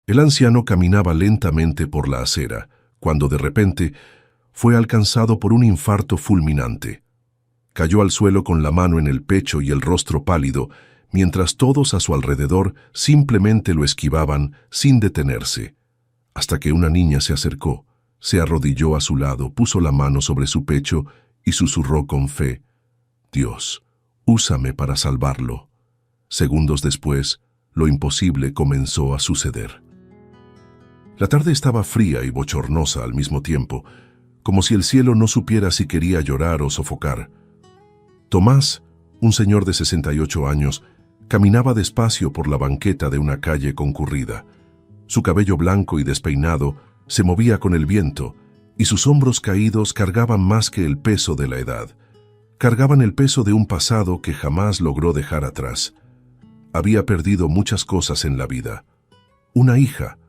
El anciano caminaba lentamente por la acera, cuando de repente fue alcanzado por un infarto fulminante. Cayó al suelo con la mano en el pecho y el rostro pálido, mientras todos a su alrededor simplemente lo esquivaban sin detenerse, hasta que una niña se acercó, se arrodilló a su lado, puso la mano sobre su pecho y susurró con fe: «Dios, úsame para salvarlo». Segundos después, lo imposible comenzó a suceder. La tarde estaba fría y bochornosa al mismo tiempo, como si el cielo no supiera si quería llorar o sofocar. Tomás, un señor de 68 años, caminaba despacio por la banqueta de una calle concurrida. Su cabello blanco y despeinado se movía con el viento, y sus hombros caídos cargaban más que el peso de la edad. Cargaban el peso de un pasado que jamás logró dejar atrás. Había perdido muchas cosas en la vida. Una hija,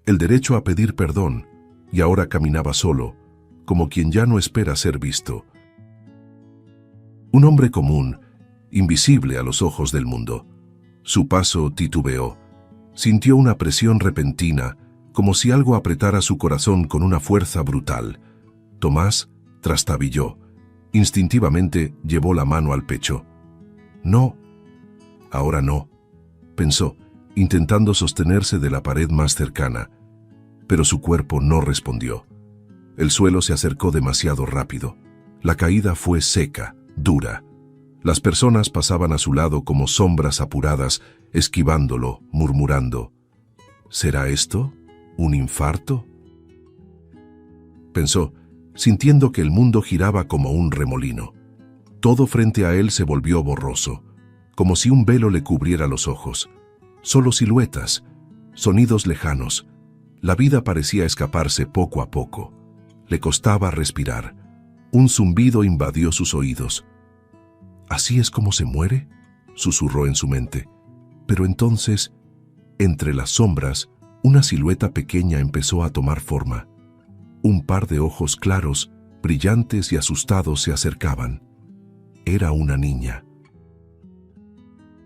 el derecho a pedir perdón, y ahora caminaba solo, como quien ya no espera ser visto. Un hombre común, invisible a los ojos del mundo. Su paso titubeó. Sintió una presión repentina, como si algo apretara su corazón con una fuerza brutal. Tomás trastabilló. Instintivamente llevó la mano al pecho. «No, ahora no», pensó, intentando sostenerse de la pared más cercana. Pero su cuerpo no respondió. El suelo se acercó demasiado rápido. La caída fue seca, dura. Las personas pasaban a su lado como sombras apuradas, esquivándolo, murmurando: «¿Será esto un infarto?», pensó, sintiendo que el mundo giraba como un remolino. Todo frente a él se volvió borroso, como si un velo le cubriera los ojos. Solo siluetas, sonidos lejanos. La vida parecía escaparse poco a poco. Le costaba respirar. Un zumbido invadió sus oídos. «¿Así es como se muere?», susurró en su mente. Pero entonces, entre las sombras, una silueta pequeña empezó a tomar forma. Un par de ojos claros, brillantes y asustados se acercaban. Era una niña.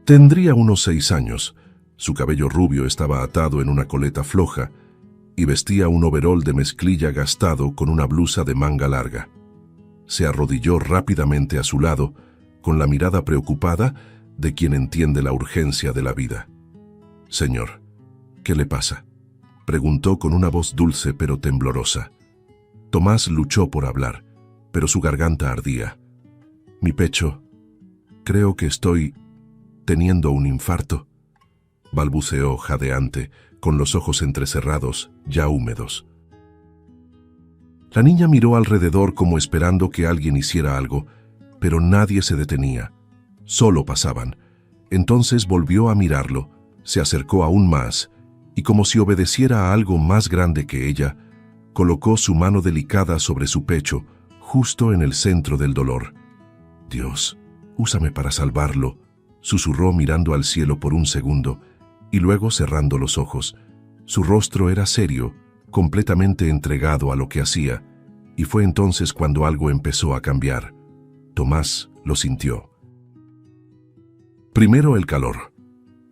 Tendría unos 6 años. Su cabello rubio estaba atado en una coleta floja y vestía un overol de mezclilla gastado con una blusa de manga larga. Se arrodilló rápidamente a su lado, con la mirada preocupada de quien entiende la urgencia de la vida. «Señor, ¿qué le pasa?», preguntó con una voz dulce pero temblorosa. Tomás luchó por hablar, pero su garganta ardía. «Mi pecho. Creo que estoy teniendo un infarto», balbuceó jadeante, con los ojos entrecerrados, ya húmedos. La niña miró alrededor como esperando que alguien hiciera algo, pero nadie se detenía. Solo pasaban. Entonces volvió a mirarlo, se acercó aún más, y como si obedeciera a algo más grande que ella, colocó su mano delicada sobre su pecho, justo en el centro del dolor. «Dios, úsame para salvarlo», susurró mirando al cielo por un segundo, y luego cerrando los ojos. Su rostro era serio, completamente entregado a lo que hacía, y fue entonces cuando algo empezó a cambiar. Tomás lo sintió. Primero el calor,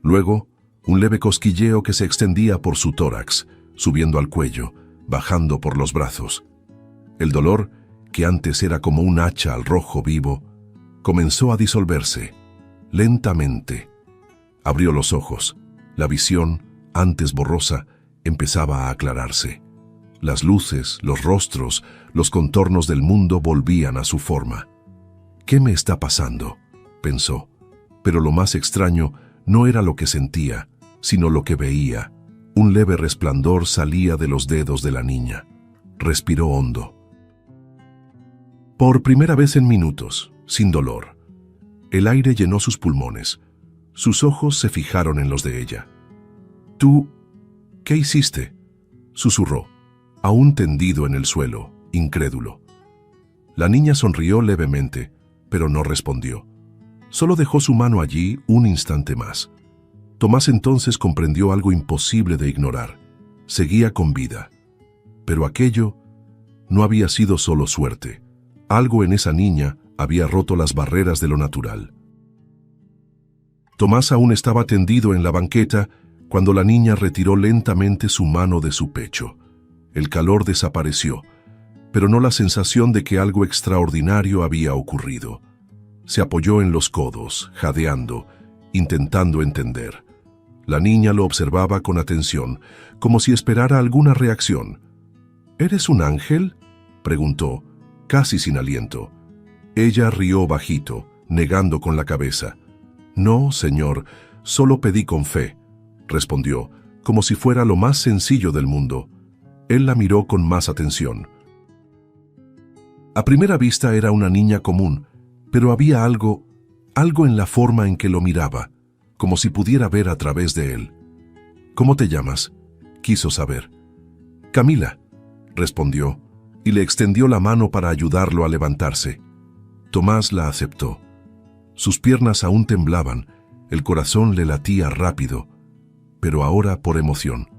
luego un leve cosquilleo que se extendía por su tórax, subiendo al cuello, bajando por los brazos. El dolor, que antes era como un hacha al rojo vivo, comenzó a disolverse, lentamente. Abrió los ojos. La visión, antes borrosa, empezaba a aclararse. Las luces, los rostros, los contornos del mundo volvían a su forma. «¿Qué me está pasando?», pensó. Pero lo más extraño no era lo que sentía, sino lo que veía. Un leve resplandor salía de los dedos de la niña. Respiró hondo. Por primera vez en minutos, sin dolor. El aire llenó sus pulmones. Sus ojos se fijaron en los de ella. «¿Tú qué hiciste?», susurró, aún tendido en el suelo, incrédulo. La niña sonrió levemente, pero no respondió. Solo dejó su mano allí un instante más. Tomás entonces comprendió algo imposible de ignorar. Seguía con vida. Pero aquello no había sido solo suerte. Algo en esa niña había roto las barreras de lo natural. Tomás aún estaba tendido en la banqueta cuando la niña retiró lentamente su mano de su pecho. El calor desapareció, pero no la sensación de que algo extraordinario había ocurrido. Se apoyó en los codos, jadeando, intentando entender. La niña lo observaba con atención, como si esperara alguna reacción. ¿Eres un ángel?, preguntó, casi sin aliento. Ella rió bajito, negando con la cabeza. «No, señor, solo pedí con fe», respondió, como si fuera lo más sencillo del mundo. Él la miró con más atención. A primera vista era una niña común, pero había algo en la forma en que lo miraba, como si pudiera ver a través de él. «¿Cómo te llamas?», quiso saber. «Camila», respondió, y le extendió la mano para ayudarlo a levantarse. Tomás la aceptó. Sus piernas aún temblaban, el corazón le latía rápido, pero ahora por emoción.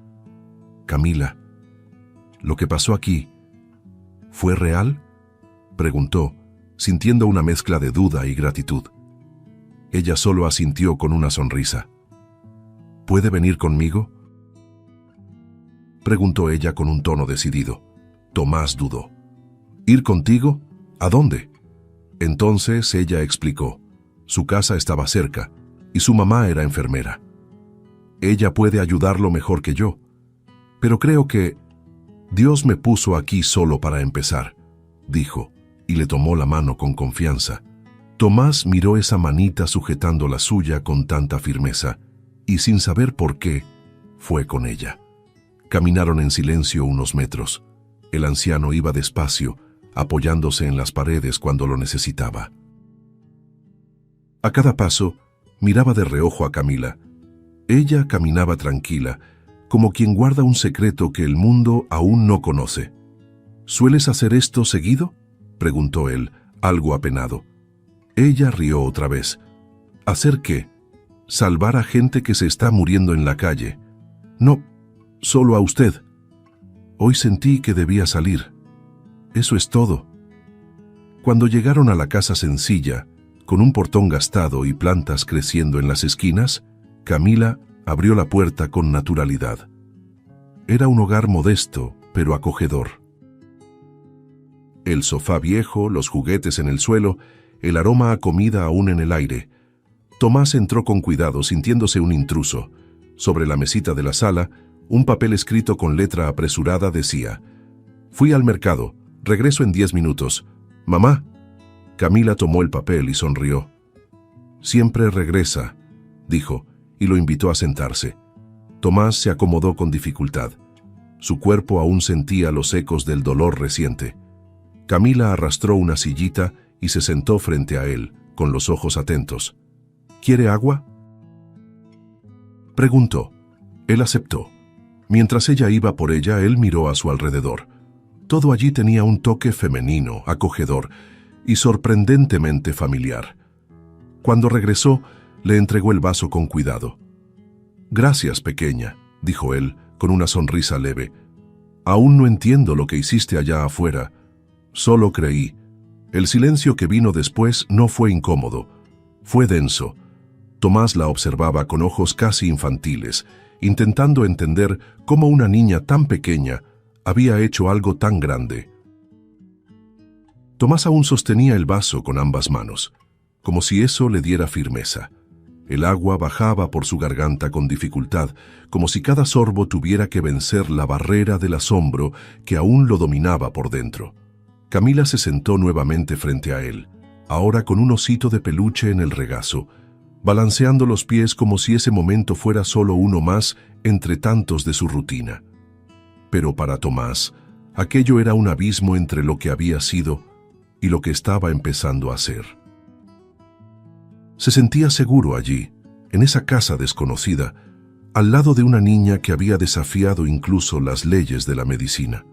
«Camila, ¿lo que pasó aquí fue real?», preguntó, sintiendo una mezcla de duda y gratitud. Ella solo asintió con una sonrisa. «¿Puede venir conmigo?», preguntó ella con un tono decidido. Tomás dudó. «¿Ir contigo? ¿A dónde?». Entonces ella explicó. Su casa estaba cerca, y su mamá era enfermera. «Ella puede ayudarlo mejor que yo, pero creo que Dios me puso aquí solo para empezar», dijo, y le tomó la mano con confianza. Tomás miró esa manita sujetando la suya con tanta firmeza, y sin saber por qué, fue con ella. Caminaron en silencio unos metros. El anciano iba despacio, apoyándose en las paredes cuando lo necesitaba. A cada paso, miraba de reojo a Camila. Ella caminaba tranquila, como quien guarda un secreto que el mundo aún no conoce. «¿Sueles hacer esto seguido?», preguntó él, algo apenado. Ella rió otra vez. «¿Hacer qué?». «Salvar a gente que se está muriendo en la calle». «No, solo a usted. Hoy sentí que debía salir. Eso es todo». Cuando llegaron a la casa sencilla, con un portón gastado y plantas creciendo en las esquinas, Camila abrió la puerta con naturalidad. Era un hogar modesto, pero acogedor. El sofá viejo, los juguetes en el suelo, el aroma a comida aún en el aire. Tomás entró con cuidado, sintiéndose un intruso. Sobre la mesita de la sala, un papel escrito con letra apresurada decía: «Fui al mercado, regreso en 10 minutos. Mamá». Camila tomó el papel y sonrió. «Siempre regresa», dijo, y lo invitó a sentarse. Tomás se acomodó con dificultad. Su cuerpo aún sentía los ecos del dolor reciente. Camila arrastró una sillita y se sentó frente a él, con los ojos atentos. «¿Quiere agua?», preguntó. Él aceptó. Mientras ella iba por ella, él miró a su alrededor. Todo allí tenía un toque femenino, acogedor y sorprendentemente familiar. Cuando regresó, le entregó el vaso con cuidado. «Gracias, pequeña», dijo él, con una sonrisa leve. «Aún no entiendo lo que hiciste allá afuera. Solo creí». El silencio que vino después no fue incómodo, fue denso. Tomás la observaba con ojos casi infantiles, intentando entender cómo una niña tan pequeña había hecho algo tan grande. Tomás aún sostenía el vaso con ambas manos, como si eso le diera firmeza. El agua bajaba por su garganta con dificultad, como si cada sorbo tuviera que vencer la barrera del asombro que aún lo dominaba por dentro. Camila se sentó nuevamente frente a él, ahora con un osito de peluche en el regazo, balanceando los pies como si ese momento fuera solo uno más entre tantos de su rutina. Pero para Tomás, aquello era un abismo entre lo que había sido y lo que estaba empezando a ser. Se sentía seguro allí, en esa casa desconocida, al lado de una niña que había desafiado incluso las leyes de la medicina.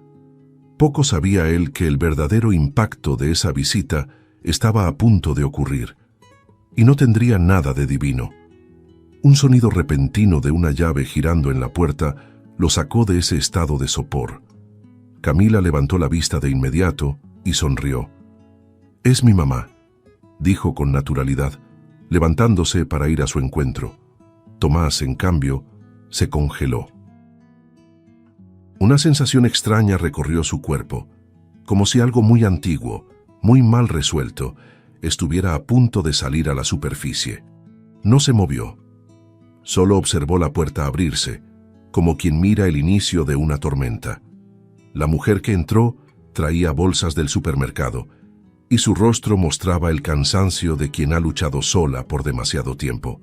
Poco sabía él que el verdadero impacto de esa visita estaba a punto de ocurrir, y no tendría nada de divino. Un sonido repentino de una llave girando en la puerta lo sacó de ese estado de sopor. Camila levantó la vista de inmediato y sonrió. «Es mi mamá», dijo con naturalidad, levantándose para ir a su encuentro. Tomás, en cambio, se congeló. Una sensación extraña recorrió su cuerpo, como si algo muy antiguo, muy mal resuelto, estuviera a punto de salir a la superficie. No se movió. Solo observó la puerta abrirse, como quien mira el inicio de una tormenta. La mujer que entró traía bolsas del supermercado, y su rostro mostraba el cansancio de quien ha luchado sola por demasiado tiempo.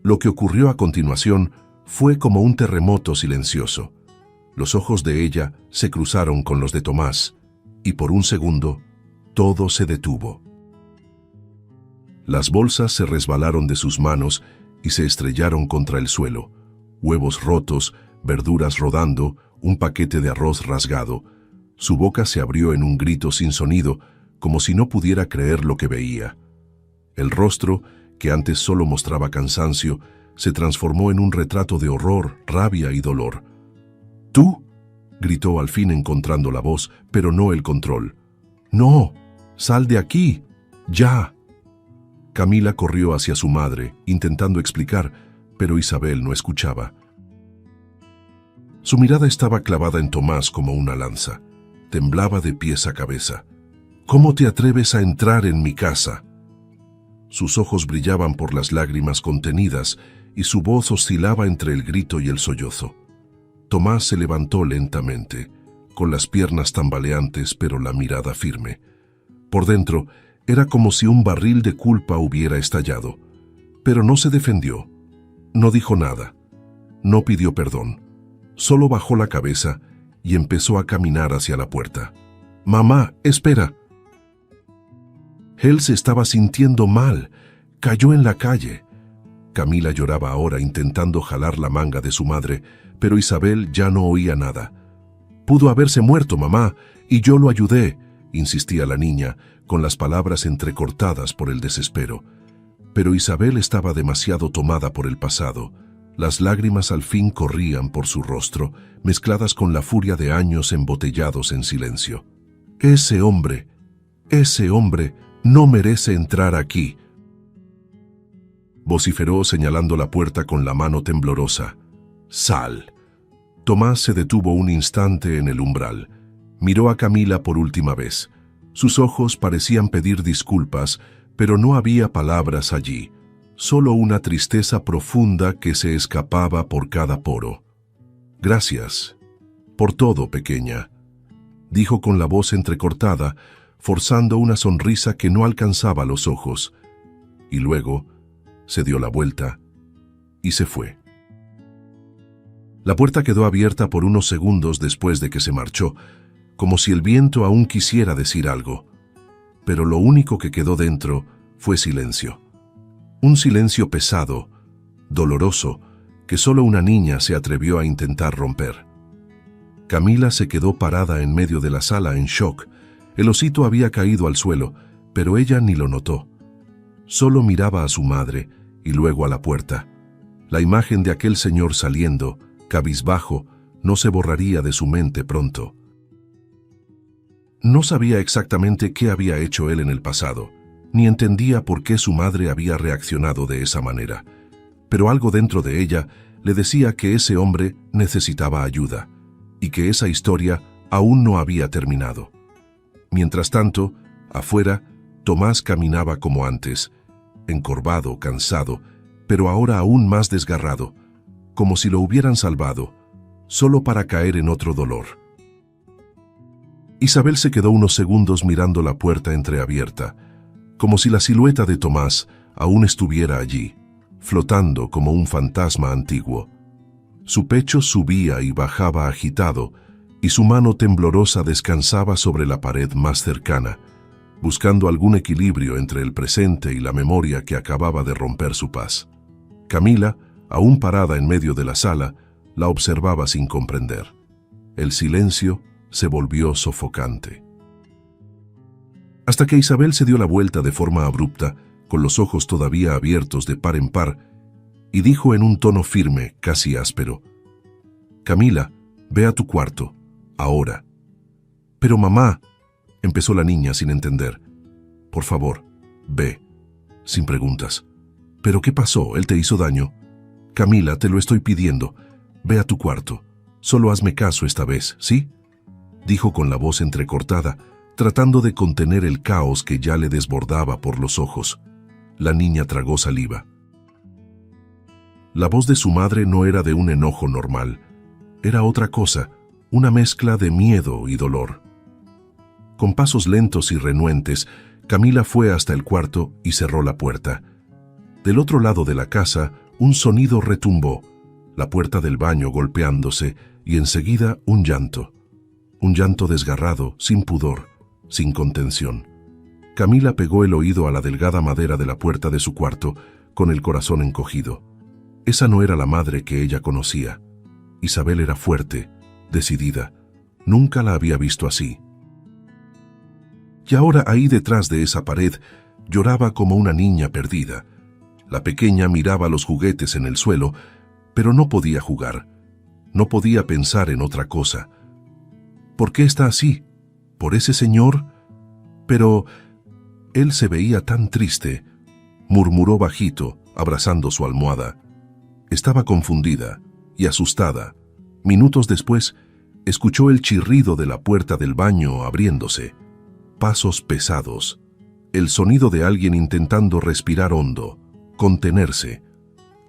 Lo que ocurrió a continuación fue como un terremoto silencioso. Los ojos de ella se cruzaron con los de Tomás, y por un segundo, todo se detuvo. Las bolsas se resbalaron de sus manos y se estrellaron contra el suelo. Huevos rotos, verduras rodando, un paquete de arroz rasgado. Su boca se abrió en un grito sin sonido, como si no pudiera creer lo que veía. El rostro, que antes solo mostraba cansancio, se transformó en un retrato de horror, rabia y dolor. «¿Tú?», gritó al fin encontrando la voz, pero no el control. «No, sal de aquí, ya». Camila corrió hacia su madre, intentando explicar, pero Isabel no escuchaba. Su mirada estaba clavada en Tomás como una lanza. Temblaba de pies a cabeza. «¿Cómo te atreves a entrar en mi casa?». Sus ojos brillaban por las lágrimas contenidas y su voz oscilaba entre el grito y el sollozo. Tomás se levantó lentamente, con las piernas tambaleantes pero la mirada firme. Por dentro, era como si un barril de culpa hubiera estallado. Pero no se defendió, no dijo nada, no pidió perdón. Solo bajó la cabeza y empezó a caminar hacia la puerta. «Mamá, espera». Él se estaba sintiendo mal, cayó en la calle. Camila lloraba ahora intentando jalar la manga de su madre, pero Isabel ya no oía nada. «Pudo haberse muerto, mamá, y yo lo ayudé», insistía la niña, con las palabras entrecortadas por el desespero. Pero Isabel estaba demasiado tomada por el pasado. Las lágrimas al fin corrían por su rostro, mezcladas con la furia de años embotellados en silencio. Ese hombre no merece entrar aquí», vociferó señalando la puerta con la mano temblorosa. «Sal». Tomás se detuvo un instante en el umbral. Miró a Camila por última vez. Sus ojos parecían pedir disculpas, pero no había palabras allí, solo una tristeza profunda que se escapaba por cada poro. «Gracias. Por todo, pequeña», dijo con la voz entrecortada, forzando una sonrisa que no alcanzaba los ojos. Y luego se dio la vuelta y se fue. La puerta quedó abierta por unos segundos después de que se marchó, como si el viento aún quisiera decir algo. Pero lo único que quedó dentro fue silencio. Un silencio pesado, doloroso, que solo una niña se atrevió a intentar romper. Camila se quedó parada en medio de la sala en shock. El osito había caído al suelo, pero ella ni lo notó. Solo miraba a su madre y luego a la puerta. La imagen de aquel señor saliendo, cabizbajo, no se borraría de su mente pronto. No sabía exactamente qué había hecho él en el pasado, ni entendía por qué su madre había reaccionado de esa manera, pero algo dentro de ella le decía que ese hombre necesitaba ayuda, y que esa historia aún no había terminado. Mientras tanto, afuera, Tomás caminaba como antes, encorvado, cansado, pero ahora aún más desgarrado, como si lo hubieran salvado, solo para caer en otro dolor. Isabel se quedó unos segundos mirando la puerta entreabierta, como si la silueta de Tomás aún estuviera allí, flotando como un fantasma antiguo. Su pecho subía y bajaba agitado, y su mano temblorosa descansaba sobre la pared más cercana, buscando algún equilibrio entre el presente y la memoria que acababa de romper su paz. Camila, aún parada en medio de la sala, la observaba sin comprender. El silencio se volvió sofocante. Hasta que Isabel se dio la vuelta de forma abrupta, con los ojos todavía abiertos de par en par, y dijo en un tono firme, casi áspero: «Camila, ve a tu cuarto, ahora». «Pero mamá», empezó la niña sin entender. «Por favor, ve, sin preguntas». «¿Pero qué pasó? ¿Él te hizo daño?». Camila, te lo estoy pidiendo. Ve a tu cuarto. Solo hazme caso esta vez, ¿sí?, dijo con la voz entrecortada, tratando de contener el caos que ya le desbordaba por los ojos. La niña tragó saliva. La voz de su madre no era de un enojo normal. Era otra cosa, una mezcla de miedo y dolor. Con pasos lentos y renuentes, Camila fue hasta el cuarto y cerró la puerta. Del otro lado de la casa, un sonido retumbó, la puerta del baño golpeándose y enseguida un llanto desgarrado, sin pudor, sin contención. Camila pegó el oído a la delgada madera de la puerta de su cuarto, con el corazón encogido. Esa no era la madre que ella conocía. Isabel era fuerte, decidida. Nunca la había visto así. Y ahora ahí detrás de esa pared lloraba como una niña perdida. La pequeña miraba los juguetes en el suelo, pero no podía jugar. No podía pensar en otra cosa. ¿Por qué está así? ¿Por ese señor? Pero él se veía tan triste, murmuró bajito, abrazando su almohada. Estaba confundida y asustada. Minutos después, escuchó el chirrido de la puerta del baño abriéndose. Pasos pesados. El sonido de alguien intentando respirar hondo, contenerse.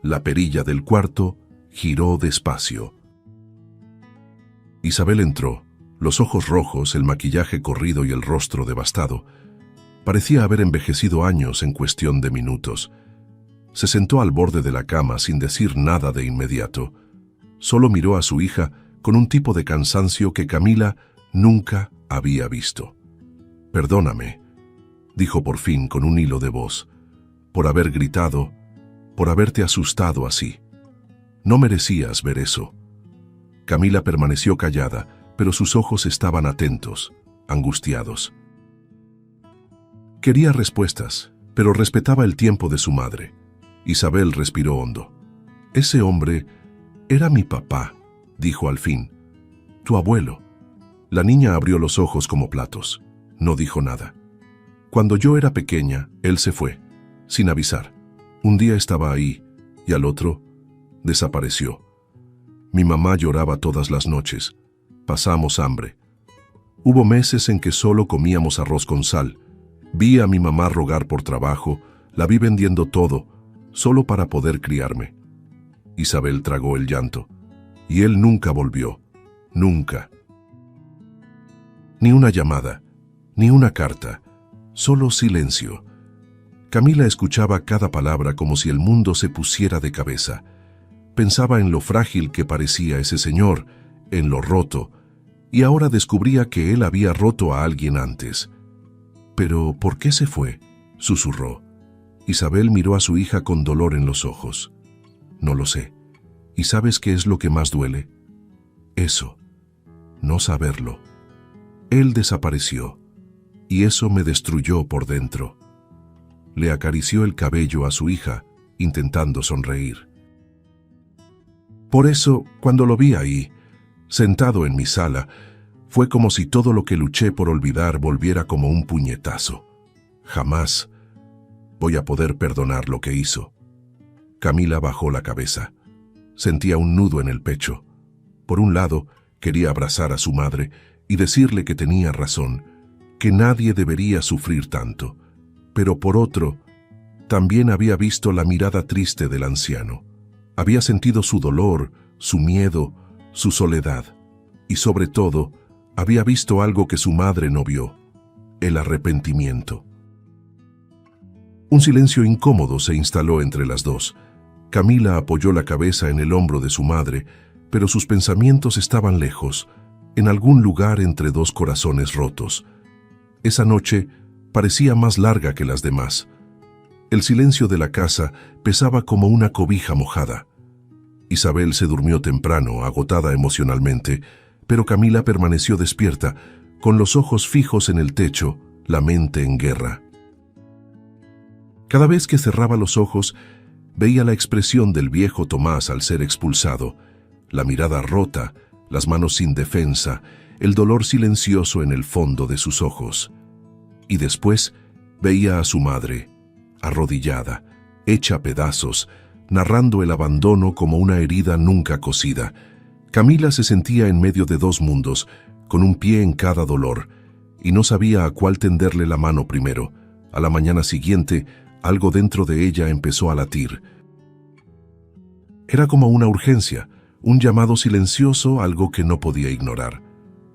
La perilla del cuarto giró despacio. Isabel entró, los ojos rojos, el maquillaje corrido y el rostro devastado. Parecía haber envejecido años en cuestión de minutos. Se sentó al borde de la cama sin decir nada de inmediato. Solo miró a su hija con un tipo de cansancio que Camila nunca había visto. «Perdóname», dijo por fin con un hilo de voz, «por haber gritado, por haberte asustado así. No merecías ver eso». Camila permaneció callada, pero sus ojos estaban atentos, angustiados. Quería respuestas, pero respetaba el tiempo de su madre. Isabel respiró hondo. «Ese hombre era mi papá», dijo al fin. «Tu abuelo». La niña abrió los ojos como platos. No dijo nada. «Cuando yo era pequeña, él se fue, sin avisar. Un día estaba ahí, y al otro, desapareció. Mi mamá lloraba todas las noches. Pasamos hambre. Hubo meses en que solo comíamos arroz con sal. Vi a mi mamá rogar por trabajo, la vi vendiendo todo, solo para poder criarme». Isabel tragó el llanto. «Y él nunca volvió. Nunca. Ni una llamada, ni una carta, solo silencio». Camila escuchaba cada palabra como si el mundo se pusiera de cabeza. Pensaba en lo frágil que parecía ese señor, en lo roto, y ahora descubría que él había roto a alguien antes. «¿Pero por qué se fue?», susurró. Isabel miró a su hija con dolor en los ojos. «No lo sé. ¿Y sabes qué es lo que más duele? Eso, no saberlo. Él desapareció, y eso me destruyó por dentro». Le acarició el cabello a su hija, intentando sonreír. «Por eso, cuando lo vi ahí, sentado en mi sala, fue como si todo lo que luché por olvidar volviera como un puñetazo. Jamás voy a poder perdonar lo que hizo». Camila bajó la cabeza. Sentía un nudo en el pecho. Por un lado, quería abrazar a su madre y decirle que tenía razón, que nadie debería sufrir tanto. Pero por otro, también había visto la mirada triste del anciano. Había sentido su dolor, su miedo, su soledad. Y sobre todo, había visto algo que su madre no vio: el arrepentimiento. Un silencio incómodo se instaló entre las dos. Camila apoyó la cabeza en el hombro de su madre, pero sus pensamientos estaban lejos, en algún lugar entre dos corazones rotos. Esa noche parecía más larga que las demás. El silencio de la casa pesaba como una cobija mojada. Isabel se durmió temprano, agotada emocionalmente, pero Camila permaneció despierta, con los ojos fijos en el techo, la mente en guerra. Cada vez que cerraba los ojos, veía la expresión del viejo Tomás al ser expulsado, la mirada rota, las manos sin defensa, el dolor silencioso en el fondo de sus ojos. Y después veía a su madre, arrodillada, hecha pedazos, narrando el abandono como una herida nunca cosida. Camila se sentía en medio de dos mundos, con un pie en cada dolor, y no sabía a cuál tenderle la mano primero. A la mañana siguiente, algo dentro de ella empezó a latir. Era como una urgencia, un llamado silencioso, algo que no podía ignorar.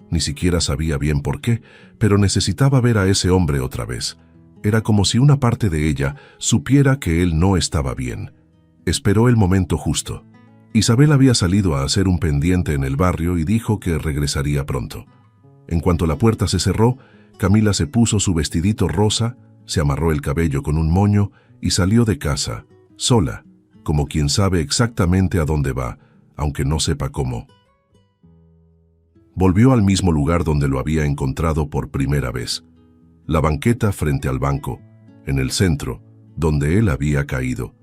Ni siquiera sabía bien por qué, pero necesitaba ver a ese hombre otra vez. Era como si una parte de ella supiera que él no estaba bien. Esperó el momento justo. Isabel había salido a hacer un pendiente en el barrio y dijo que regresaría pronto. En cuanto la puerta se cerró, Camila se puso su vestidito rosa, se amarró el cabello con un moño y salió de casa, sola, como quien sabe exactamente a dónde va, aunque no sepa cómo. Volvió al mismo lugar donde lo había encontrado por primera vez, la banqueta frente al banco, en el centro, donde él había caído.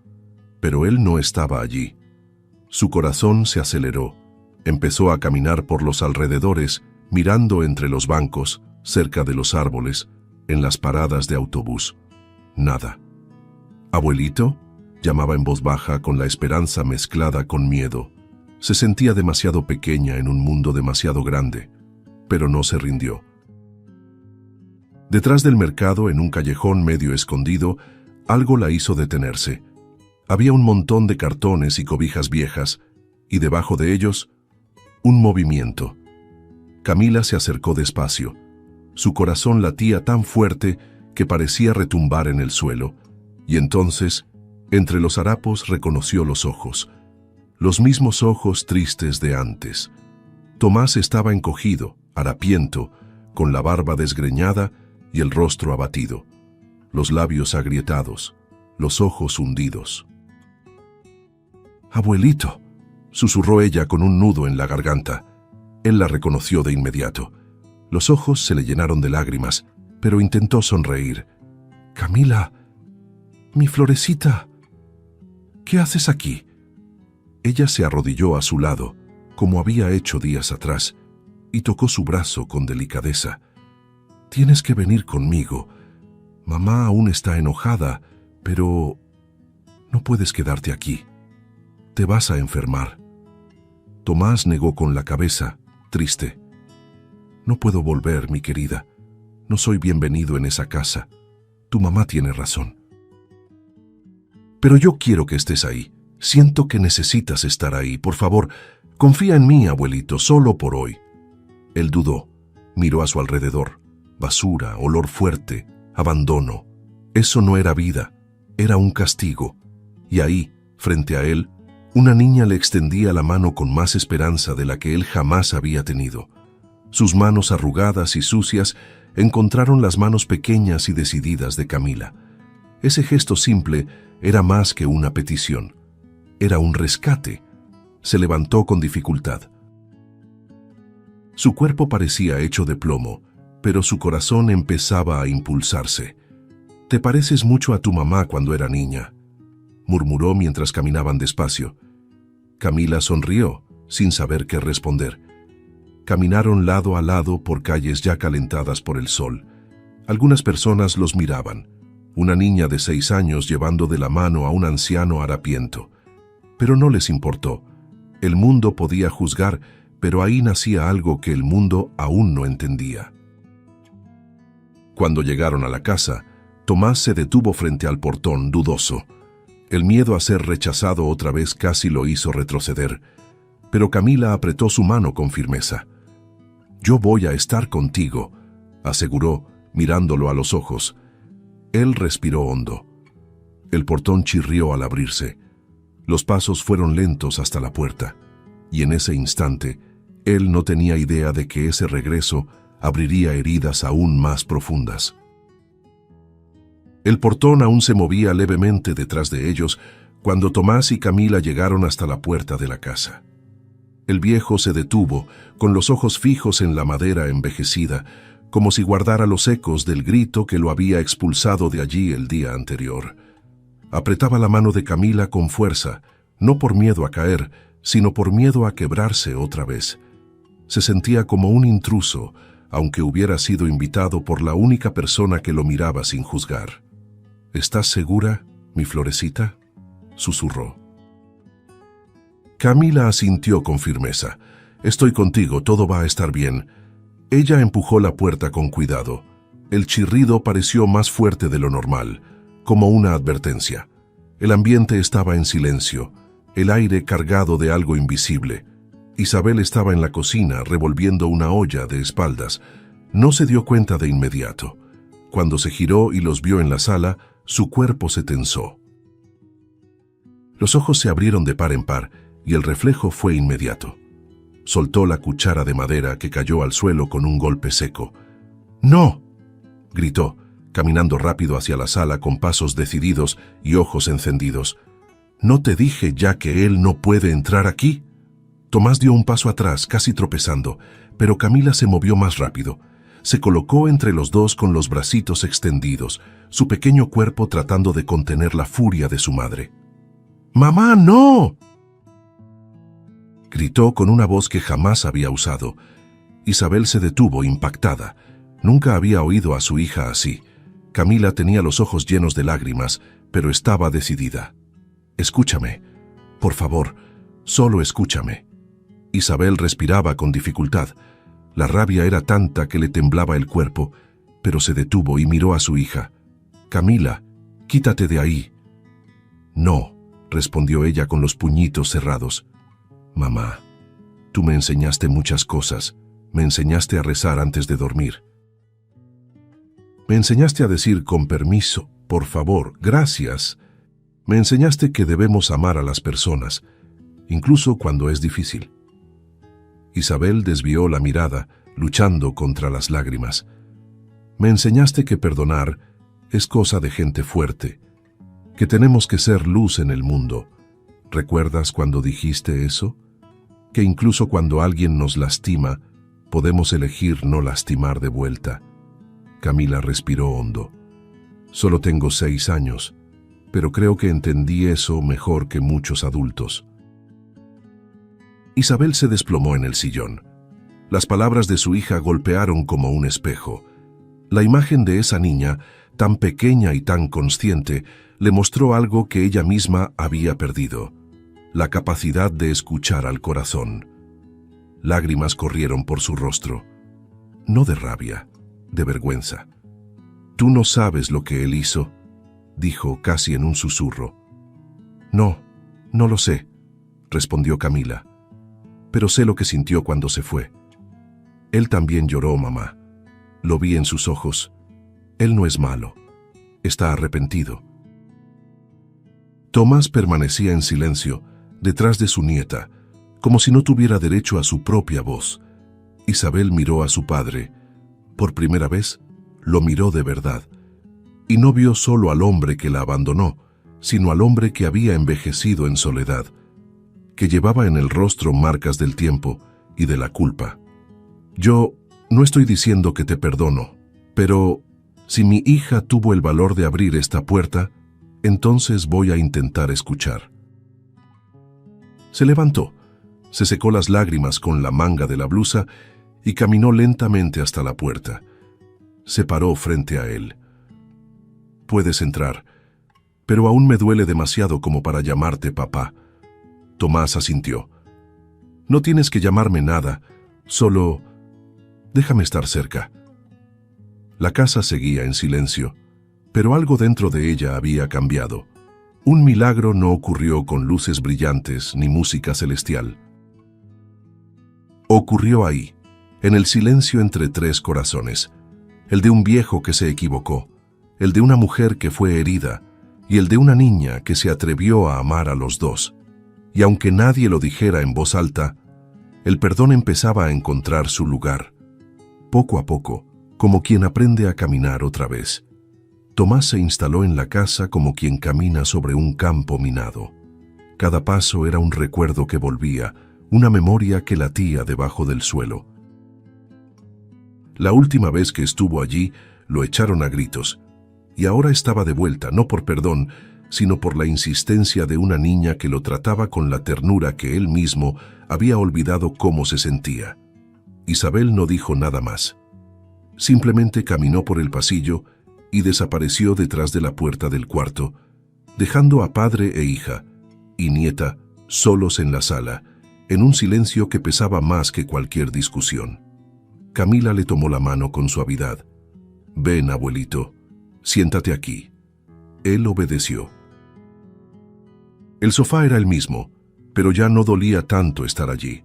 Pero él no estaba allí. Su corazón se aceleró. Empezó a caminar por los alrededores, mirando entre los bancos, cerca de los árboles, en las paradas de autobús. Nada. «¿Abuelito?», llamaba en voz baja con la esperanza mezclada con miedo. Se sentía demasiado pequeña en un mundo demasiado grande, pero no se rindió. Detrás del mercado, en un callejón medio escondido, algo la hizo detenerse. Había un montón de cartones y cobijas viejas, y debajo de ellos, un movimiento. Camila se acercó despacio. Su corazón latía tan fuerte que parecía retumbar en el suelo, y entonces, entre los harapos reconoció los ojos ojos tristes de antes. Tomás estaba encogido, harapiento, con la barba desgreñada y el rostro abatido, los labios agrietados, los ojos hundidos. «Abuelito», susurró ella con un nudo en la garganta. Él la reconoció de inmediato. Los ojos se le llenaron de lágrimas, pero intentó sonreír. «Camila, mi florecita, ¿qué haces aquí?». Ella se arrodilló a su lado, como había hecho días atrás, y tocó su brazo con delicadeza. «Tienes que venir conmigo. Mamá aún está enojada, pero no puedes quedarte aquí. Te vas a enfermar». Tomás negó con la cabeza, triste. «No puedo volver, mi querida. No soy bienvenido en esa casa. Tu mamá tiene razón. Pero yo quiero que estés ahí. Siento que necesitas estar ahí. Por favor, confía en mí, abuelito, solo por hoy». Él dudó. Miró a su alrededor. Basura, olor fuerte, abandono. Eso no era vida, era un castigo. Y ahí, frente a él, una niña le extendía la mano con más esperanza de la que él jamás había tenido. Sus manos arrugadas y sucias encontraron las manos pequeñas y decididas de Camila. Ese gesto simple era más que una petición. Era un rescate. Se levantó con dificultad. Su cuerpo parecía hecho de plomo, pero su corazón empezaba a impulsarse. «Te pareces mucho a tu mamá cuando era niña», murmuró mientras caminaban despacio. Camila sonrió, sin saber qué responder. Caminaron lado a lado por calles ya calentadas por el sol. Algunas personas los miraban. Una niña de 6 años llevando de la mano a un anciano harapiento. Pero no les importó. El mundo podía juzgar, pero ahí nacía algo que el mundo aún no entendía. Cuando llegaron a la casa, Tomás se detuvo frente al portón, dudoso. El miedo a ser rechazado otra vez casi lo hizo retroceder, pero Camila apretó su mano con firmeza. «Yo voy a estar contigo», aseguró, mirándolo a los ojos. Él respiró hondo. El portón chirrió al abrirse. Los pasos fueron lentos hasta la puerta, y en ese instante, él no tenía idea de que ese regreso abriría heridas aún más profundas. El portón aún se movía levemente detrás de ellos cuando Tomás y Camila llegaron hasta la puerta de la casa. El viejo se detuvo, con los ojos fijos en la madera envejecida, como si guardara los ecos del grito que lo había expulsado de allí el día anterior. Apretaba la mano de Camila con fuerza, no por miedo a caer, sino por miedo a quebrarse otra vez. Se sentía como un intruso, aunque hubiera sido invitado por la única persona que lo miraba sin juzgar. «¿Estás segura, mi florecita?», susurró. Camila asintió con firmeza. «Estoy contigo, todo va a estar bien». Ella empujó la puerta con cuidado. El chirrido pareció más fuerte de lo normal, como una advertencia. El ambiente estaba en silencio, el aire cargado de algo invisible. Isabel estaba en la cocina revolviendo una olla de espaldas. No se dio cuenta de inmediato. Cuando se giró y los vio en la sala, su cuerpo se tensó. Los ojos se abrieron de par en par y el reflejo fue inmediato. Soltó la cuchara de madera que cayó al suelo con un golpe seco. «¡No!», gritó, caminando rápido hacia la sala con pasos decididos y ojos encendidos. «¿No te dije ya que él no puede entrar aquí?». Tomás dio un paso atrás, casi tropezando, pero Camila se movió más rápido. Se colocó entre los dos con los bracitos extendidos, su pequeño cuerpo tratando de contener la furia de su madre. «¡Mamá, no!», gritó con una voz que jamás había usado. Isabel se detuvo, impactada. Nunca había oído a su hija así. Camila tenía los ojos llenos de lágrimas, pero estaba decidida. «Escúchame, por favor, solo escúchame». Isabel respiraba con dificultad. La rabia era tanta que le temblaba el cuerpo, pero se detuvo y miró a su hija. «Camila, quítate de ahí». «No», respondió ella con los puñitos cerrados. «Mamá, tú me enseñaste muchas cosas. Me enseñaste a rezar antes de dormir. Me enseñaste a decir con permiso, por favor, gracias. Me enseñaste que debemos amar a las personas, incluso cuando es difícil». Isabel desvió la mirada, luchando contra las lágrimas. «Me enseñaste que perdonar es cosa de gente fuerte, que tenemos que ser luz en el mundo. ¿Recuerdas cuando dijiste eso? Que incluso cuando alguien nos lastima, podemos elegir no lastimar de vuelta». Camila respiró hondo. «Solo tengo 6 años, pero creo que entendí eso mejor que muchos adultos». Isabel se desplomó en el sillón. Las palabras de su hija golpearon como un espejo. La imagen de esa niña, tan pequeña y tan consciente, le mostró algo que ella misma había perdido: la capacidad de escuchar al corazón. Lágrimas corrieron por su rostro. No de rabia, de vergüenza. «Tú no sabes lo que él hizo», dijo casi en un susurro. «No, no lo sé», respondió Camila. «Pero sé lo que sintió cuando se fue. Él también lloró, mamá. Lo vi en sus ojos. Él no es malo. Está arrepentido». Tomás permanecía en silencio, detrás de su nieta, como si no tuviera derecho a su propia voz. Isabel miró a su padre. Por primera vez, lo miró de verdad. Y no vio solo al hombre que la abandonó, sino al hombre que había envejecido en soledad, que llevaba en el rostro marcas del tiempo y de la culpa. «Yo no estoy diciendo que te perdono, pero si mi hija tuvo el valor de abrir esta puerta, entonces voy a intentar escuchar». Se levantó, se secó las lágrimas con la manga de la blusa y caminó lentamente hasta la puerta. Se paró frente a él. «Puedes entrar, pero aún me duele demasiado como para llamarte papá». Tomás asintió. «No tienes que llamarme nada, solo déjame estar cerca». La casa seguía en silencio, pero algo dentro de ella había cambiado. Un milagro no ocurrió con luces brillantes ni música celestial. Ocurrió ahí, en el silencio entre 3 corazones, el de un viejo que se equivocó, el de una mujer que fue herida y el de una niña que se atrevió a amar a los dos. Y aunque nadie lo dijera en voz alta, el perdón empezaba a encontrar su lugar. Poco a poco, como quien aprende a caminar otra vez. Tomás se instaló en la casa como quien camina sobre un campo minado. Cada paso era un recuerdo que volvía, una memoria que latía debajo del suelo. La última vez que estuvo allí, lo echaron a gritos, y ahora estaba de vuelta, no por perdón, sino por la insistencia de una niña que lo trataba con la ternura que él mismo había olvidado cómo se sentía. Isabel no dijo nada más. Simplemente caminó por el pasillo y desapareció detrás de la puerta del cuarto, dejando a padre e hija, y nieta, solos en la sala, en un silencio que pesaba más que cualquier discusión. Camila le tomó la mano con suavidad. «Ven, abuelito, siéntate aquí». Él obedeció. El sofá era el mismo, pero ya no dolía tanto estar allí.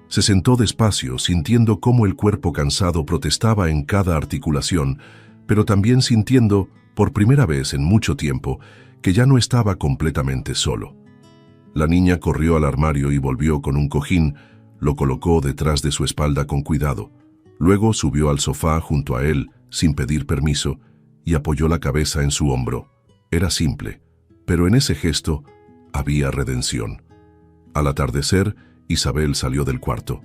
Se sentó despacio, sintiendo cómo el cuerpo cansado protestaba en cada articulación, pero también sintiendo, por primera vez en mucho tiempo, que ya no estaba completamente solo. La niña corrió al armario y volvió con un cojín, lo colocó detrás de su espalda con cuidado. Luego subió al sofá junto a él, sin pedir permiso, y apoyó la cabeza en su hombro. Era simple, pero en ese gesto había redención. Al atardecer, Isabel salió del cuarto.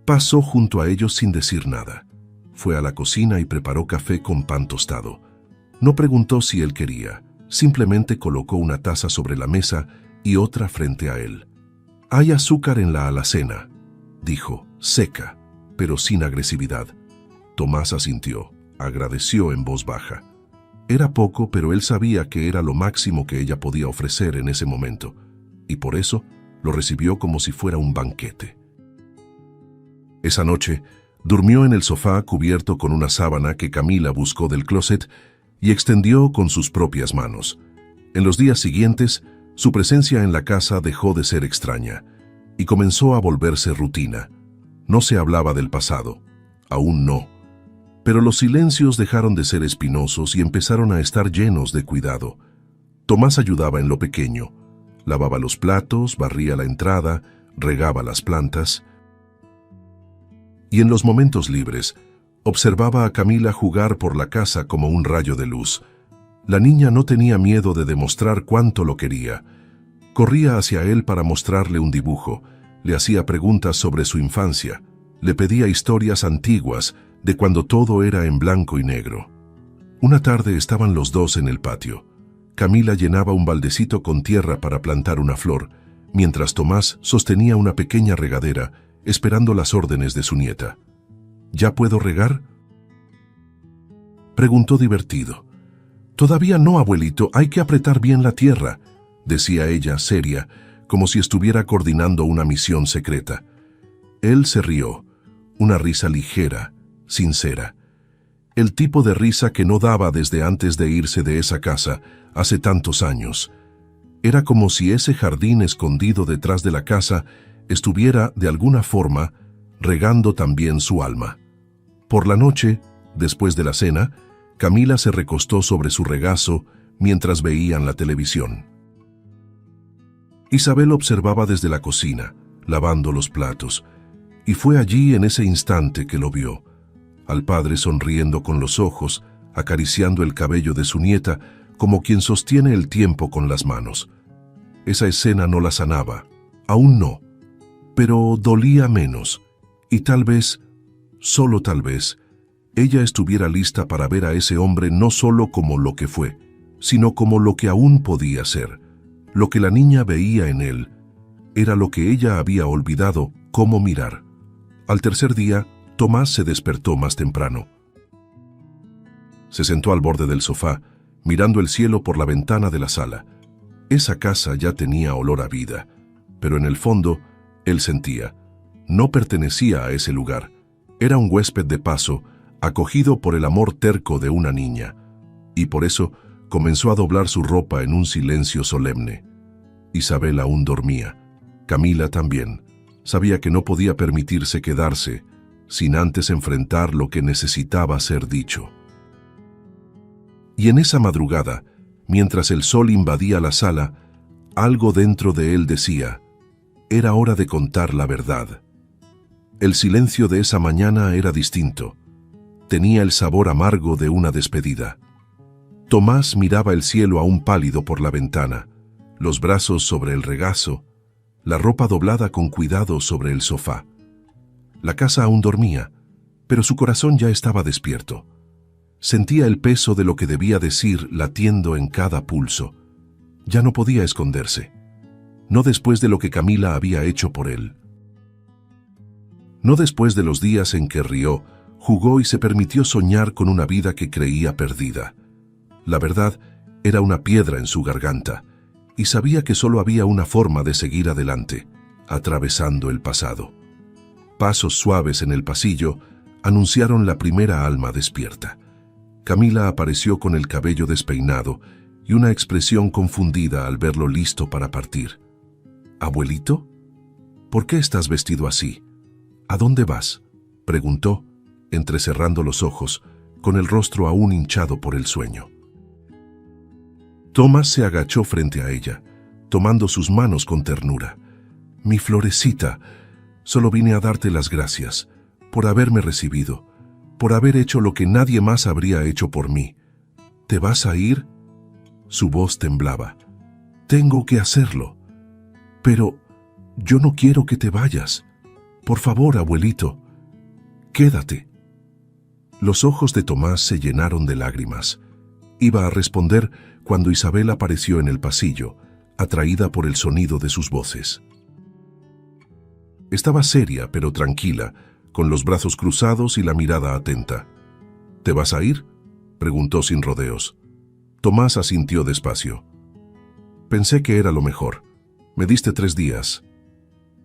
Pasó junto a ellos sin decir nada. Fue a la cocina y preparó café con pan tostado. No preguntó si él quería, simplemente colocó una taza sobre la mesa y otra frente a él. «Hay azúcar en la alacena», dijo, seca, pero sin agresividad. Tomás asintió, agradeció en voz baja. Era poco, pero él sabía que era lo máximo que ella podía ofrecer en ese momento, y por eso lo recibió como si fuera un banquete. Esa noche, durmió en el sofá cubierto con una sábana que Camila buscó del closet y extendió con sus propias manos. En los días siguientes, su presencia en la casa dejó de ser extraña y comenzó a volverse rutina. No se hablaba del pasado, aún no. Pero los silencios dejaron de ser espinosos y empezaron a estar llenos de cuidado. Tomás ayudaba en lo pequeño. Lavaba los platos, barría la entrada, regaba las plantas. Y en los momentos libres, observaba a Camila jugar por la casa como un rayo de luz. La niña no tenía miedo de demostrar cuánto lo quería. Corría hacia él para mostrarle un dibujo, le hacía preguntas sobre su infancia, le pedía historias antiguas, de cuando todo era en blanco y negro. Una tarde estaban los dos en el patio. Camila llenaba un baldecito con tierra para plantar una flor, mientras Tomás sostenía una pequeña regadera, esperando las órdenes de su nieta. «¿Ya puedo regar?», preguntó divertido. «Todavía no, abuelito, hay que apretar bien la tierra», decía ella, seria, como si estuviera coordinando una misión secreta. Él se rió, una risa ligera, sincera. El tipo de risa que no daba desde antes de irse de esa casa, hace tantos años. Era como si ese jardín escondido detrás de la casa estuviera, de alguna forma, regando también su alma. Por la noche, después de la cena, Camila se recostó sobre su regazo mientras veían la televisión. Isabel observaba desde la cocina, lavando los platos, y fue allí en ese instante que lo vio, al padre sonriendo con los ojos, acariciando el cabello de su nieta, como quien sostiene el tiempo con las manos. Esa escena no la sanaba, aún no, pero dolía menos, y tal vez, solo tal vez, ella estuviera lista para ver a ese hombre no solo como lo que fue, sino como lo que aún podía ser. Lo que la niña veía en él era lo que ella había olvidado cómo mirar. Al tercer día, Tomás se despertó más temprano. Se sentó al borde del sofá, mirando el cielo por la ventana de la sala. Esa casa ya tenía olor a vida, pero en el fondo, él sentía, no pertenecía a ese lugar. Era un huésped de paso, acogido por el amor terco de una niña, y por eso comenzó a doblar su ropa en un silencio solemne. Isabel aún dormía, Camila también. Sabía que no podía permitirse quedarse sin antes enfrentar lo que necesitaba ser dicho. Y en esa madrugada, mientras el sol invadía la sala, algo dentro de él decía, era hora de contar la verdad. El silencio de esa mañana era distinto. Tenía el sabor amargo de una despedida. Tomás miraba el cielo aún pálido por la ventana, los brazos sobre el regazo, la ropa doblada con cuidado sobre el sofá. La casa aún dormía, pero su corazón ya estaba despierto. Sentía el peso de lo que debía decir latiendo en cada pulso. Ya no podía esconderse. No después de lo que Camila había hecho por él. No después de los días en que rió, jugó y se permitió soñar con una vida que creía perdida. La verdad era una piedra en su garganta, y sabía que solo había una forma de seguir adelante, atravesando el pasado. Pasos suaves en el pasillo anunciaron la primera alma despierta. Camila apareció con el cabello despeinado y una expresión confundida al verlo listo para partir. «¿Abuelito? ¿Por qué estás vestido así? ¿A dónde vas?», preguntó, entrecerrando los ojos, con el rostro aún hinchado por el sueño. Tomás se agachó frente a ella, tomando sus manos con ternura. «Mi florecita, solo vine a darte las gracias por haberme recibido, por haber hecho lo que nadie más habría hecho por mí. ¿Te vas a ir?». Su voz temblaba. «Tengo que hacerlo. Pero yo no quiero que te vayas. Por favor, abuelito, quédate». Los ojos de Tomás se llenaron de lágrimas. Iba a responder cuando Isabel apareció en el pasillo, atraída por el sonido de sus voces. Estaba seria pero tranquila, con los brazos cruzados y la mirada atenta. «¿Te vas a ir?», preguntó sin rodeos. Tomás asintió despacio. «Pensé que era lo mejor. Me diste 3 días.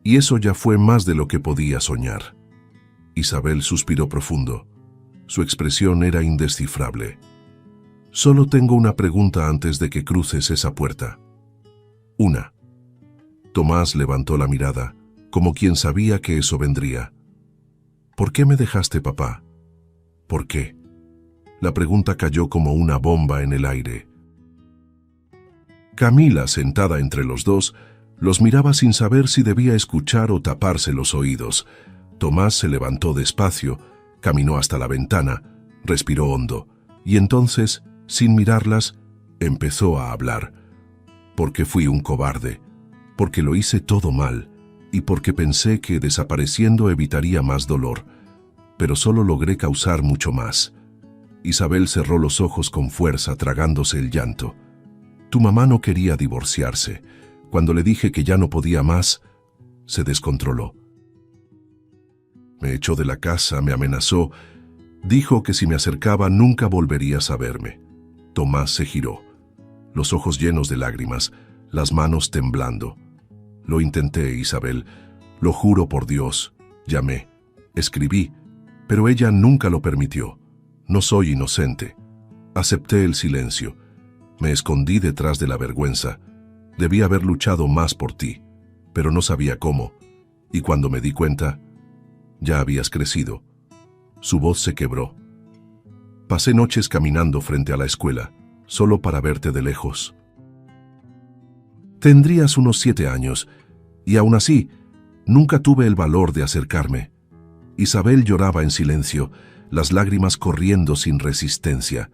Y eso ya fue más de lo que podía soñar». Isabel suspiró profundo. Su expresión era indescifrable. «Solo tengo una pregunta antes de que cruces esa puerta». «Una». Tomás levantó la mirada, como quien sabía que eso vendría. «¿Por qué me dejaste, papá?». «¿Por qué?». La pregunta cayó como una bomba en el aire. Camila, sentada entre los dos, los miraba sin saber si debía escuchar o taparse los oídos. Tomás se levantó despacio, caminó hasta la ventana, respiró hondo, y entonces, sin mirarlas, empezó a hablar. «Porque fui un cobarde, porque lo hice todo mal, y porque pensé que desapareciendo evitaría más dolor, pero solo logré causar mucho más». Isabel cerró los ojos con fuerza, tragándose el llanto. «Tu mamá no quería divorciarse. Cuando le dije que ya no podía más, se descontroló. Me echó de la casa, me amenazó, dijo que si me acercaba nunca volverías a verme». Tomás se giró, los ojos llenos de lágrimas, las manos temblando. «Lo intenté, Isabel, lo juro por Dios. Llamé, escribí, pero ella nunca lo permitió. No soy inocente. Acepté el silencio. Me escondí detrás de la vergüenza. Debí haber luchado más por ti, pero no sabía cómo. Y cuando me di cuenta, ya habías crecido». Su voz se quebró. «Pasé noches caminando frente a la escuela, solo para verte de lejos. Tendrías unos 7 años, y aún así, nunca tuve el valor de acercarme». Isabel lloraba en silencio, las lágrimas corriendo sin resistencia.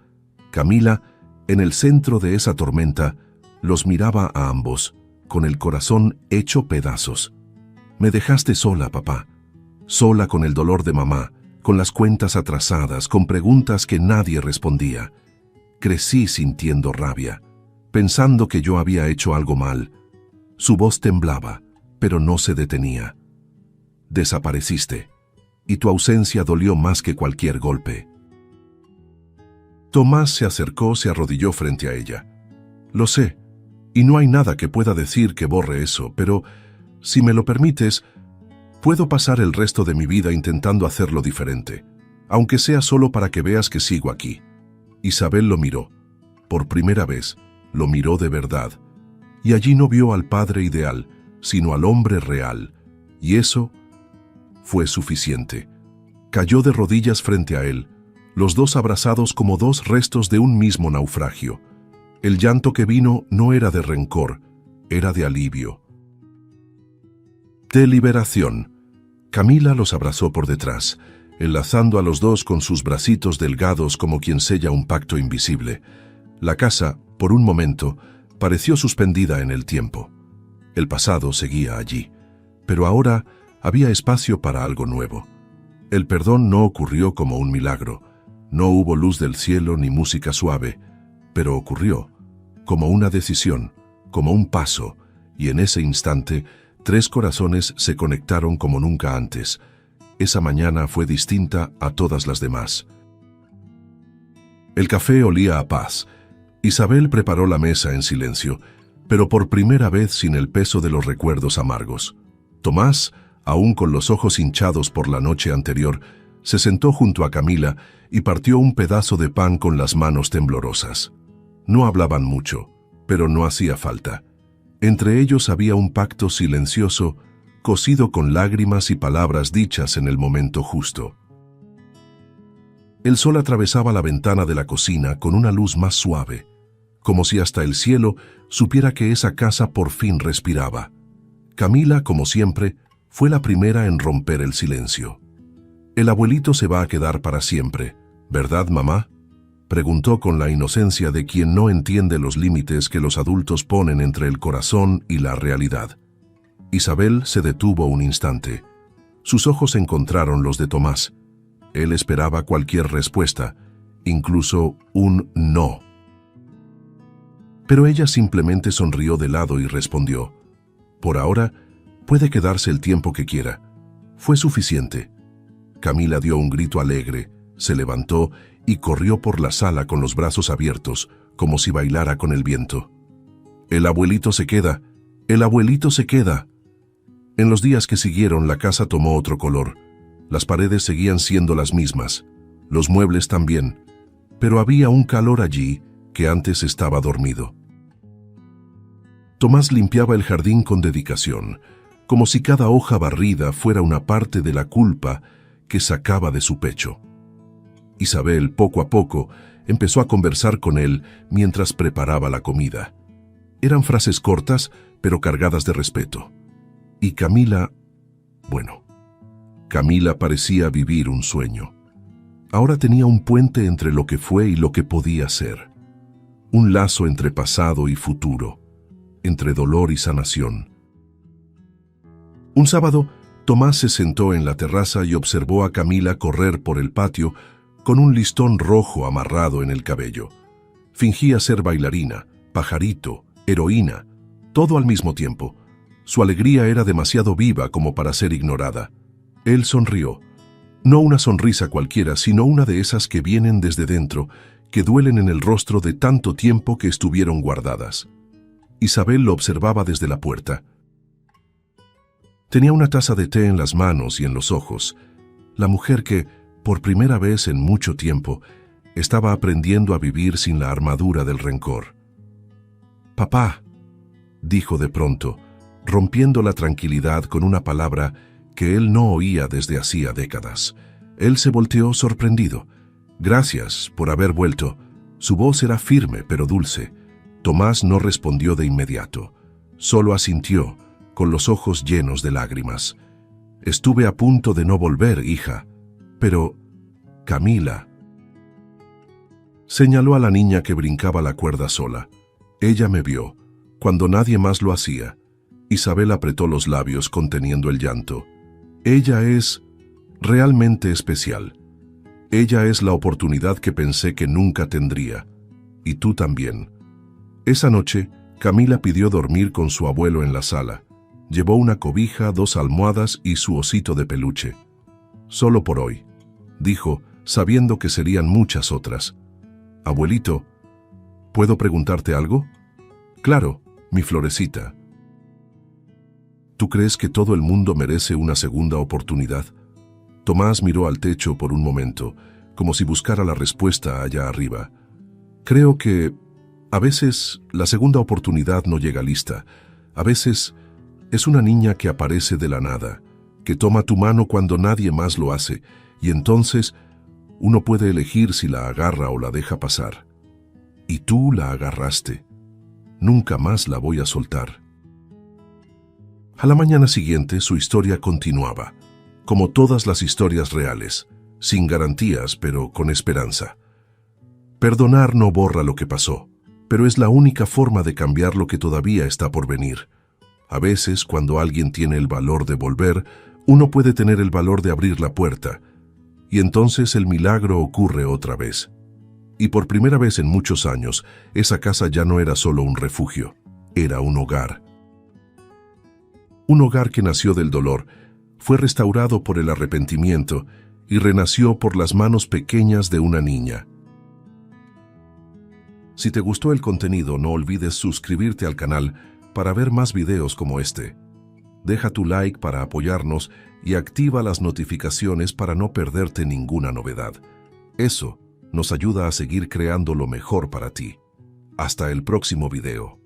Camila, en el centro de esa tormenta, los miraba a ambos, con el corazón hecho pedazos. «Me dejaste sola, papá. Sola con el dolor de mamá, con las cuentas atrasadas, con preguntas que nadie respondía. Crecí sintiendo rabia, pensando que yo había hecho algo mal». Su voz temblaba, pero no se detenía. «Desapareciste, y tu ausencia dolió más que cualquier golpe». Tomás se acercó, se arrodilló frente a ella. «Lo sé, y no hay nada que pueda decir que borre eso, pero, si me lo permites, puedo pasar el resto de mi vida intentando hacerlo diferente, aunque sea solo para que veas que sigo aquí». Isabel lo miró. Por primera vez, lo miró de verdad, y allí no vio al padre ideal, sino al hombre real, y eso fue suficiente. Cayó de rodillas frente a él, los dos abrazados como dos restos de un mismo naufragio. El llanto que vino no era de rencor, era de alivio, de liberación. Camila los abrazó por detrás, enlazando a los dos con sus bracitos delgados como quien sella un pacto invisible. La casa, por un momento, pareció suspendida en el tiempo. El pasado seguía allí, pero ahora había espacio para algo nuevo. El perdón no ocurrió como un milagro, no hubo luz del cielo ni música suave, pero ocurrió, como una decisión, como un paso, y en ese instante 3 corazones se conectaron como nunca antes. Esa mañana fue distinta a todas las demás. El café olía a paz. Isabel preparó la mesa en silencio. pero por primera vez sin el peso de los recuerdos amargos. Tomás, aún con los ojos hinchados por la noche anterior, se sentó junto a Camila y partió un pedazo de pan con las manos temblorosas. No hablaban mucho, pero no hacía falta. Entre ellos había un pacto silencioso, cosido con lágrimas y palabras dichas en el momento justo. El sol atravesaba la ventana de la cocina con una luz más suave, como si hasta el cielo supiera que esa casa por fin respiraba. Camila, como siempre, fue la primera en romper el silencio. «El abuelito se va a quedar para siempre, ¿verdad, mamá?», preguntó con la inocencia de quien no entiende los límites que los adultos ponen entre el corazón y la realidad. Isabel se detuvo un instante. Sus ojos encontraron los de Tomás. Él esperaba cualquier respuesta, incluso un no. Pero ella simplemente sonrió de lado y respondió: «Por ahora, puede quedarse el tiempo que quiera. Fue suficiente». Camila dio un grito alegre, se levantó y corrió por la sala con los brazos abiertos, como si bailara con el viento. «El abuelito se queda, el abuelito se queda». En los días que siguieron, la casa tomó otro color. Las paredes seguían siendo las mismas, los muebles también, pero había un calor allí que antes estaba dormido. Tomás limpiaba el jardín con dedicación, como si cada hoja barrida fuera una parte de la culpa que sacaba de su pecho. Isabel, poco a poco, empezó a conversar con él mientras preparaba la comida. Eran frases cortas, pero cargadas de respeto. Y Camila parecía vivir un sueño. Ahora tenía un puente entre lo que fue y lo que podía ser. Un lazo entre pasado y futuro, entre dolor y sanación. Un sábado, Tomás se sentó en la terraza y observó a Camila correr por el patio con un listón rojo amarrado en el cabello. Fingía ser bailarina, pajarito, heroína, todo al mismo tiempo. Su alegría era demasiado viva como para ser ignorada. Él sonrió. No una sonrisa cualquiera, sino una de esas que vienen desde dentro, que duelen en el rostro de tanto tiempo que estuvieron guardadas. Isabel lo observaba desde la puerta. Tenía una taza de té en las manos y en los ojos. La mujer que, por primera vez en mucho tiempo, estaba aprendiendo a vivir sin la armadura del rencor. «Papá», dijo de pronto, rompiendo la tranquilidad con una palabra que él no oía desde hacía décadas. Él se volteó sorprendido. «Gracias por haber vuelto». Su voz era firme pero dulce. Tomás no respondió de inmediato. Solo asintió, con los ojos llenos de lágrimas. «Estuve a punto de no volver, hija. Pero, Camila». Señaló a la niña que brincaba la cuerda sola. «Ella me vio, cuando nadie más lo hacía». Isabel apretó los labios conteniendo el llanto. «Ella es realmente especial. Ella es la oportunidad que pensé que nunca tendría. Y tú también». Esa noche, Camila pidió dormir con su abuelo en la sala. Llevó una cobija, 2 almohadas y su osito de peluche. «Solo por hoy», dijo, sabiendo que serían muchas otras. «Abuelito, ¿puedo preguntarte algo?» «Claro, mi florecita». «¿Tú crees que todo el mundo merece una segunda oportunidad?» Tomás miró al techo por un momento, como si buscara la respuesta allá arriba. «Creo que a veces la segunda oportunidad no llega lista. A veces es una niña que aparece de la nada, que toma tu mano cuando nadie más lo hace, y entonces uno puede elegir si la agarra o la deja pasar. Y tú la agarraste. Nunca más la voy a soltar». A la mañana siguiente su historia continuaba, como todas las historias reales, sin garantías pero con esperanza. Perdonar no borra lo que pasó, pero es la única forma de cambiar lo que todavía está por venir. A veces, cuando alguien tiene el valor de volver, uno puede tener el valor de abrir la puerta, y entonces el milagro ocurre otra vez. Y por primera vez en muchos años, esa casa ya no era solo un refugio, era un hogar. Un hogar que nació del dolor, fue restaurado por el arrepentimiento y renació por las manos pequeñas de una niña. Si te gustó el contenido, no olvides suscribirte al canal para ver más videos como este. Deja tu like para apoyarnos y activa las notificaciones para no perderte ninguna novedad. Eso nos ayuda a seguir creando lo mejor para ti. Hasta el próximo video.